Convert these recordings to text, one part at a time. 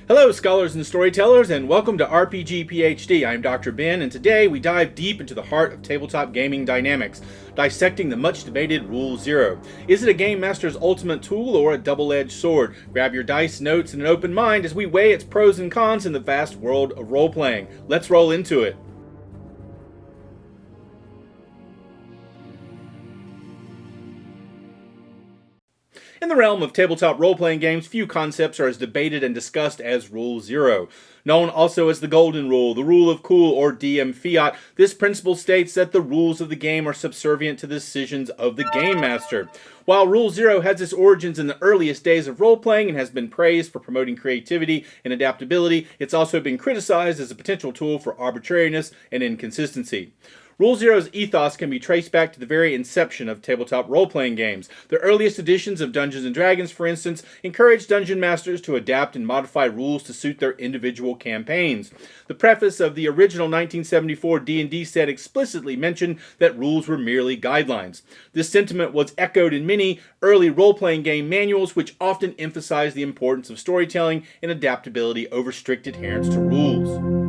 Hello, scholars and storytellers, and welcome to RPG PhD. I'm Dr. Ben, and today we dive deep into the heart of tabletop gaming dynamics, dissecting the much-debated Rule Zero. Is it a game master's ultimate tool or a double-edged sword? Grab your dice, notes, and an open mind as we weigh its pros and cons in the vast world of role-playing. Let's roll into it. In the realm of tabletop role-playing games, few concepts are as debated and discussed as Rule Zero. Known also as the Golden Rule, the Rule of Cool, or DM Fiat, this principle states that the rules of the game are subservient to the decisions of the game master. While Rule Zero has its origins in the earliest days of role-playing and has been praised for promoting creativity and adaptability, it's also been criticized as a potential tool for arbitrariness and inconsistency. Rule Zero's ethos can be traced back to the very inception of tabletop role-playing games. The earliest editions of Dungeons & Dragons, for instance, encouraged dungeon masters to adapt and modify rules to suit their individual campaigns. The preface of the original 1974 D&D set explicitly mentioned that rules were merely guidelines. This sentiment was echoed in many early role-playing game manuals, which often emphasized the importance of storytelling and adaptability over strict adherence to rules.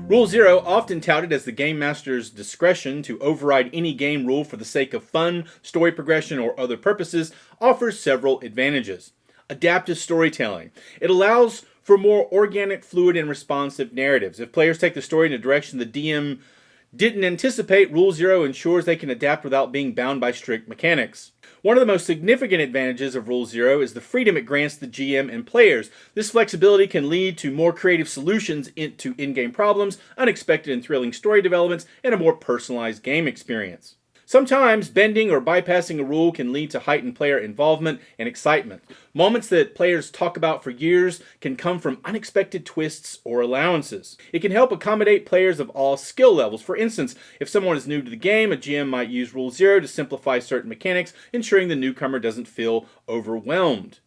Rule Zero, often touted as the game master's discretion to override any game rule for the sake of fun, story progression, or other purposes, offers several advantages. Adaptive storytelling. It allows for more organic, fluid, and responsive narratives. If players take the story in a direction the DM didn't anticipate, Rule Zero ensures they can adapt without being bound by strict mechanics. One of the most significant advantages of Rule Zero is the freedom it grants the GM and players. This flexibility can lead to more creative solutions to in-game problems, unexpected and thrilling story developments, and a more personalized game experience. Sometimes, bending or bypassing a rule can lead to heightened player involvement and excitement. Moments that players talk about for years can come from unexpected twists or allowances. It can help accommodate players of all skill levels. For instance, if someone is new to the game, a GM might use Rule Zero to simplify certain mechanics, ensuring the newcomer doesn't feel overwhelmed.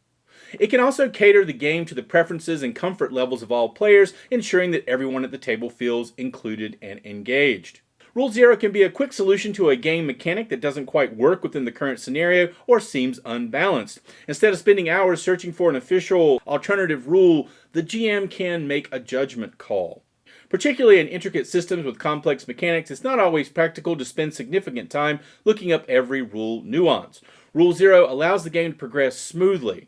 It can also cater the game to the preferences and comfort levels of all players, ensuring that everyone at the table feels included and engaged. Rule Zero can be a quick solution to a game mechanic that doesn't quite work within the current scenario or seems unbalanced. Instead of spending hours searching for an official alternative rule, the GM can make a judgment call. Particularly in intricate systems with complex mechanics, it's not always practical to spend significant time looking up every rule nuance. Rule Zero allows the game to progress smoothly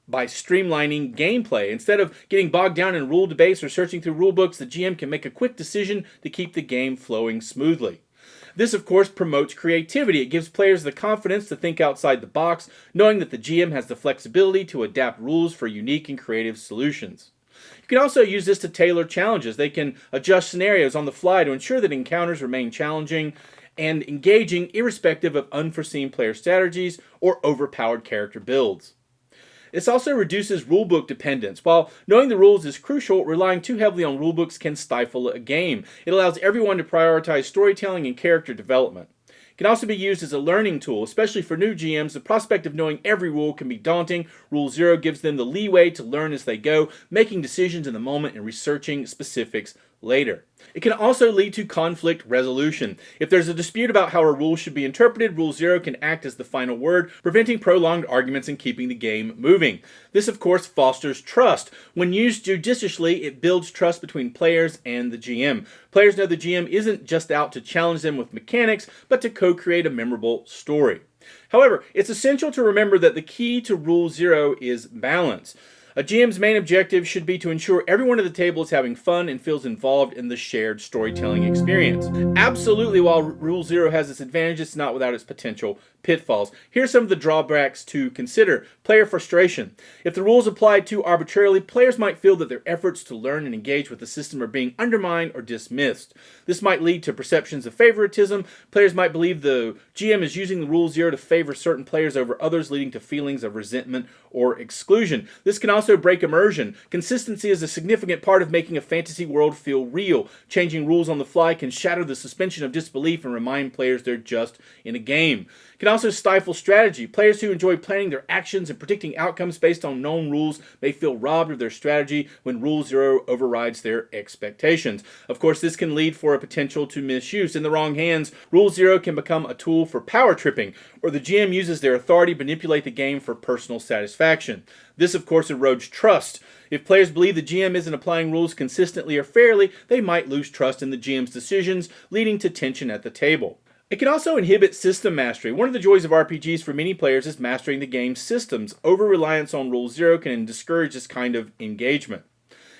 by streamlining gameplay. Instead of getting bogged down in rule debates or searching through rulebooks, the GM can make a quick decision to keep the game flowing smoothly. This, of course, promotes creativity. It gives players the confidence to think outside the box, knowing that the GM has the flexibility to adapt rules for unique and creative solutions. You can also use this to tailor challenges. They can adjust scenarios on the fly to ensure that encounters remain challenging and engaging, irrespective of unforeseen player strategies or overpowered character builds. This also reduces rulebook dependence. While knowing the rules is crucial, relying too heavily on rulebooks can stifle a game. It allows everyone to prioritize storytelling and character development. It can also be used as a learning tool, especially for new GMs. The prospect of knowing every rule can be daunting. Rule Zero gives them the leeway to learn as they go, making decisions in the moment and researching specifics later. It can also lead to conflict resolution. If there's a dispute about how a rule should be interpreted, Rule Zero can act as the final word, preventing prolonged arguments and keeping the game moving. This, of course, fosters trust. When used judiciously, it builds trust between players and the GM. Players know the GM isn't just out to challenge them with mechanics, but to co-create a memorable story. However, it's essential to remember that the key to Rule Zero is balance. A GM's main objective should be to ensure everyone at the table is having fun and feels involved in the shared storytelling experience. Absolutely, while Rule Zero has its advantages, it's not without its potential pitfalls. Here are some of the drawbacks to consider. Player frustration. If the rules applied too arbitrarily, players might feel that their efforts to learn and engage with the system are being undermined or dismissed. This might lead to perceptions of favoritism. Players might believe the GM is using the Rule Zero to favor certain players over others, leading to feelings of resentment or exclusion. This can also break immersion. Consistency is a significant part of making a fantasy world feel real. Changing rules on the fly can shatter the suspension of disbelief and remind players they're just in a game. It can also stifle strategy. Players who enjoy planning their actions and predicting outcomes based on known rules may feel robbed of their strategy when Rule Zero overrides their expectations. Of course, this can lead for a potential to misuse. In the wrong hands, Rule Zero can become a tool for power tripping, where the GM uses their authority to manipulate the game for personal satisfaction. This, of course, erodes trust. If players believe the GM isn't applying rules consistently or fairly, they might lose trust in the GM's decisions, leading to tension at the table. It can also inhibit system mastery. One of the joys of RPGs for many players is mastering the game's systems. Over-reliance on Rule Zero can discourage this kind of engagement.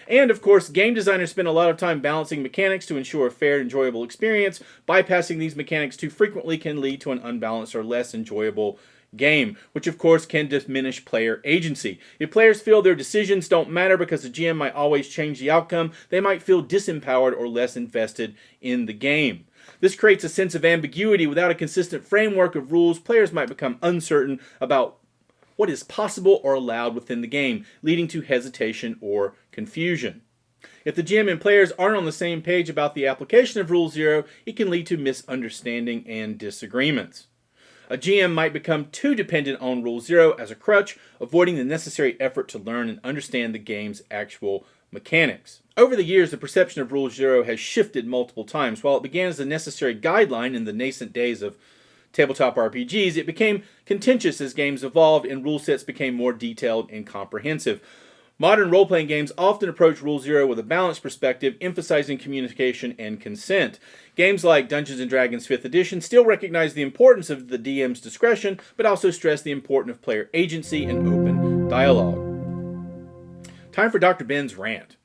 And, of course, game designers spend a lot of time balancing mechanics to ensure a fair, enjoyable experience. Bypassing these mechanics too frequently can lead to an unbalanced or less enjoyable game, which of course can diminish player agency. If players feel their decisions don't matter because the GM might always change the outcome, they might feel disempowered or less invested in the game. This creates a sense of ambiguity. Without a consistent framework of rules, players might become uncertain about what is possible or allowed within the game, leading to hesitation or confusion. If the GM and players aren't on the same page about the application of Rule Zero, it can lead to misunderstanding and disagreements. A GM might become too dependent on Rule Zero as a crutch, avoiding the necessary effort to learn and understand the game's actual mechanics. Over the years, the perception of Rule Zero has shifted multiple times. While it began as a necessary guideline in the nascent days of tabletop RPGs, it became contentious as games evolved and rule sets became more detailed and comprehensive. Modern role-playing games often approach Rule Zero with a balanced perspective, emphasizing communication and consent. Games like Dungeons & Dragons 5th Edition still recognize the importance of the DM's discretion, but also stress the importance of player agency and open dialogue. Time for Dr. Ben's rant.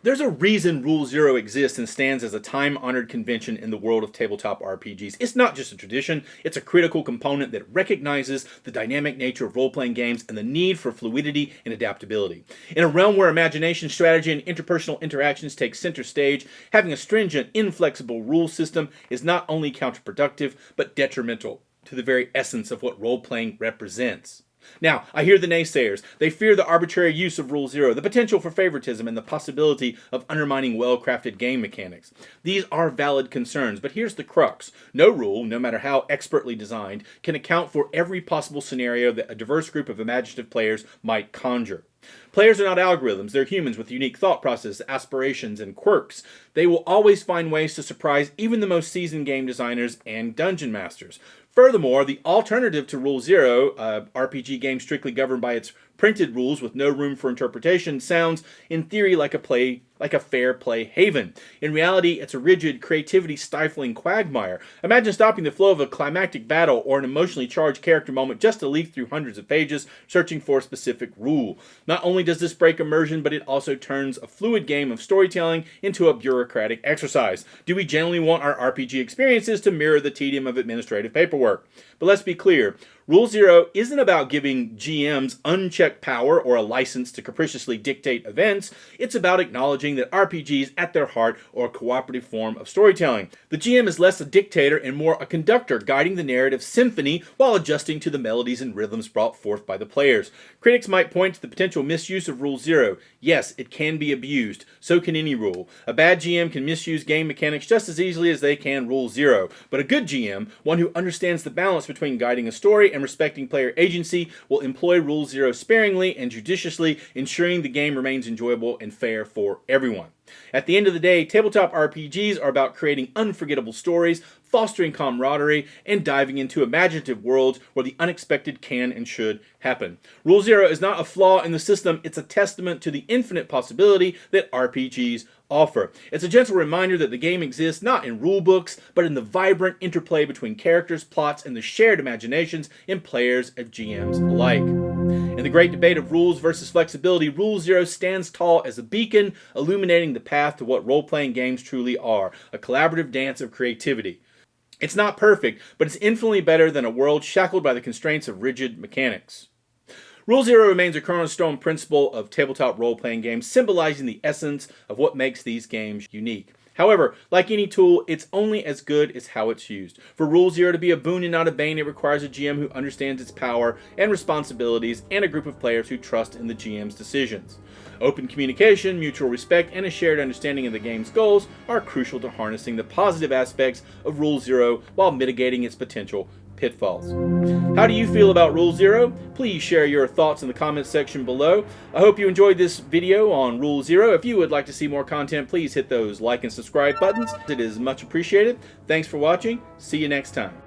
There's a reason Rule Zero exists and stands as a time-honored convention in the world of tabletop RPGs. It's not just a tradition, it's a critical component that recognizes the dynamic nature of role-playing games and the need for fluidity and adaptability. In a realm where imagination, strategy, and interpersonal interactions take center stage, having a stringent, inflexible rule system is not only counterproductive, but detrimental to the very essence of what role-playing represents. Now, I hear the naysayers. They fear the arbitrary use of Rule Zero, the potential for favoritism, and the possibility of undermining well-crafted game mechanics. These are valid concerns, but here's the crux. No rule, no matter how expertly designed, can account for every possible scenario that a diverse group of imaginative players might conjure. Players are not algorithms. They're humans with unique thought processes, aspirations, and quirks. They will always find ways to surprise even the most seasoned game designers and dungeon masters. Furthermore, the alternative to Rule Zero, RPG game strictly governed by its printed rules with no room for interpretation, sounds, in theory, like a fair play haven. In reality, it's a rigid, creativity-stifling quagmire. Imagine stopping the flow of a climactic battle or an emotionally charged character moment just to leaf through hundreds of pages searching for a specific rule. Not only does this break immersion, but it also turns a fluid game of storytelling into a bureaucratic exercise. Do we generally want our RPG experiences to mirror the tedium of administrative paperwork? But let's be clear. Rule Zero isn't about giving GMs unchecked power or a license to capriciously dictate events. It's about acknowledging that RPGs at their heart are a cooperative form of storytelling. The GM is less a dictator and more a conductor, guiding the narrative symphony while adjusting to the melodies and rhythms brought forth by the players. Critics might point to the potential misuse of Rule Zero. Yes, it can be abused. So can any rule. A bad GM can misuse game mechanics just as easily as they can Rule Zero. But a good GM, one who understands the balance between guiding a story and respecting player agency, will employ Rule Zero sparingly and judiciously, ensuring the game remains enjoyable and fair for everyone. At the end of the day, tabletop RPGs are about creating unforgettable stories, fostering camaraderie, and diving into imaginative worlds where the unexpected can and should happen. Rule Zero is not a flaw in the system, it's a testament to the infinite possibility that RPGs offer. It's a gentle reminder that the game exists not in rule books, but in the vibrant interplay between characters, plots, and the shared imaginations in players and GMs alike. In the great debate of rules versus flexibility, Rule Zero stands tall as a beacon, illuminating the path to what role-playing games truly are, a collaborative dance of creativity. It's not perfect, but it's infinitely better than a world shackled by the constraints of rigid mechanics. Rule Zero remains a cornerstone principle of tabletop role-playing games, symbolizing the essence of what makes these games unique. However, like any tool, it's only as good as how it's used. For Rule Zero to be a boon and not a bane, it requires a GM who understands its power and responsibilities, and a group of players who trust in the GM's decisions. Open communication, mutual respect, and a shared understanding of the game's goals are crucial to harnessing the positive aspects of Rule Zero while mitigating its potential pitfalls. How do you feel about Rule 0? Please share your thoughts in the comments section below. I hope you enjoyed this video on Rule 0. If you would like to see more content, please hit those like and subscribe buttons. It is much appreciated. Thanks for watching. See you next time.